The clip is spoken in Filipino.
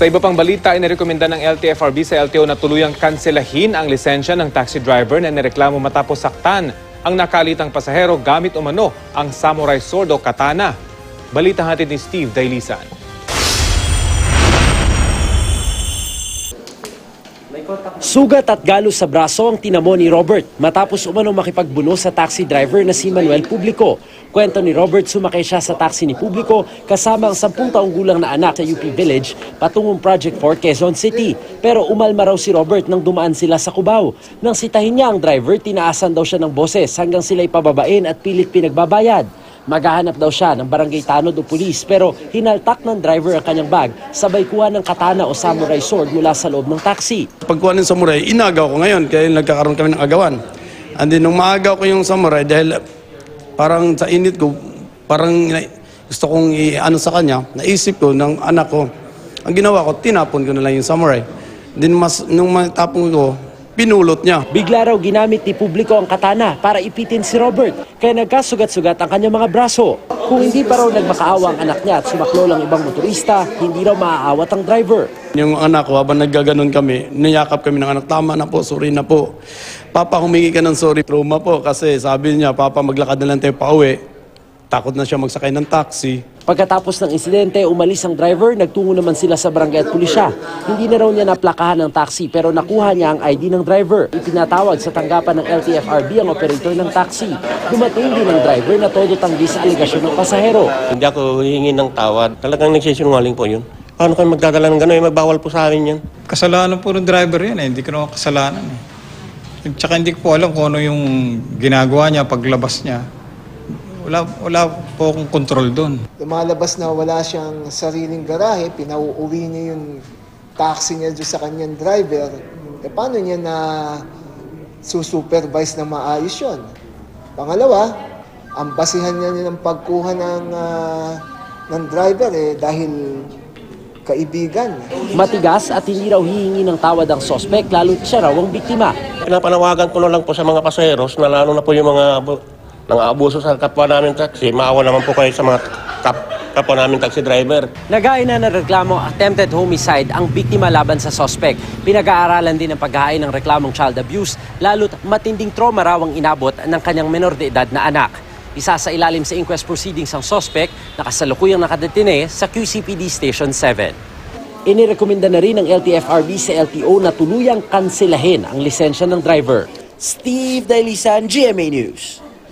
Sa iba pang balita, inirekomenda ng LTFRB sa LTO na tuluyang kanselahin ang lisensya ng taxi driver na nireklamo matapos saktan ang nakalitang pasahero gamit umano ang samurai sword o katana. Balita hatid ni Steve Dailisan. Sugat at galos sa braso ang tinamo ni Robert matapos umano makipagbuno sa taxi driver na si Manuel Publico. Kwento ni Robert, sumakay siya sa taxi ni Publico kasama ang 10 taong gulang na anak sa UP Village patungong Project 4 Quezon City. Pero umalma raw si Robert nang dumaan sila sa Cubao. Nang sitahin niya ang driver, tinaasan daw siya ng boses hanggang sila'y pababain at pilit pinagbabayad. Maghahanap daw siya ng barangay tanod o pulis pero hinaltak ng driver ang kanyang bag sabay kuha ng katana o samurai sword mula sa loob ng taxi. Pagkuha ng samurai, inagaw ko ngayon kaya nagkakaroon kami ng agawan. And then nung maagaw ko yung samurai dahil parang sa init ko, parang gusto kong i-ano sa kanya, naisip ko ng anak ko. Ang ginawa ko, tinapon ko na lang yung samurai. Then nung matapon ko, pinulot niya. Bigla raw ginamit ni Publico ang katana para ipitin si Robert, kaya nagkasugat-sugat ang kanyang mga braso. Kung hindi pa raw nagmakaawa ang anak niya at sumaklo lang ibang motorista, hindi raw maaawat ang driver. Yung anak ko, habang naggaganon kami, niyakap kami ng anak, tama na po, sorry na po. Papa, humingi ka ng sorry. Trauma po kasi sabi niya, Papa, maglakad na lang tayo pauwi. Takot na siya magsakay ng taxi. Pagkatapos ng insidente, umalis ang driver, nagtungo naman sila sa barangay at pulisya. Hindi na raw niya naplakahan ng taxi pero nakuha niya ang ID ng driver. Ipinatawag sa tanggapan ng LTFRB ang operator ng taxi. Dumating din ang driver na todo tanggi sa aligasyon ng pasahero. Hindi ako hihingi ng tawad. Talagang nagsisinungaling po yun. Paano kayo magdadala ng gano'n? Magbawal po sa amin yan. Kasalanan po ng driver yan Hindi ko naman kasalanan Tsaka hindi ko po alam kung ano yung ginagawa niya paglabas niya. Wala po akong kontrol doon. Lumalabas na wala siyang sariling garahe, pinauuwi niya yung taxi niya doon sa kanyang driver. Paano niya na susupervise na maayos yun? Pangalawa, ang basihan niya ng pagkuha ng driver dahil kaibigan. Matigas at hindi raw hihingi ng tawad ang sospek lalo't siya raw ang biktima. Pinapanawagan ko na lang po sa mga pasaheros na lalo na po yung mga nang-aabuso sa kapwa namin taxi. Maawa naman po kayo sa mga kapwa namin taxi driver. Nagain na ng reklamo attempted homicide ang biktima laban sa sospek. Pinag-aaralan din ang paghahain ng reklamong child abuse, lalo't matinding trauma raw ang inabot ng kanyang menor de edad na anak. Isa sa ilalim sa inquest proceedings ang sospek na kasalukuyang nakadetine sa QCPD Station 7. Inirekomenda na rin ng LTFRB sa LTO na tuluyang kanselahin ang lisensya ng driver. Steve Dailisan, GMA News.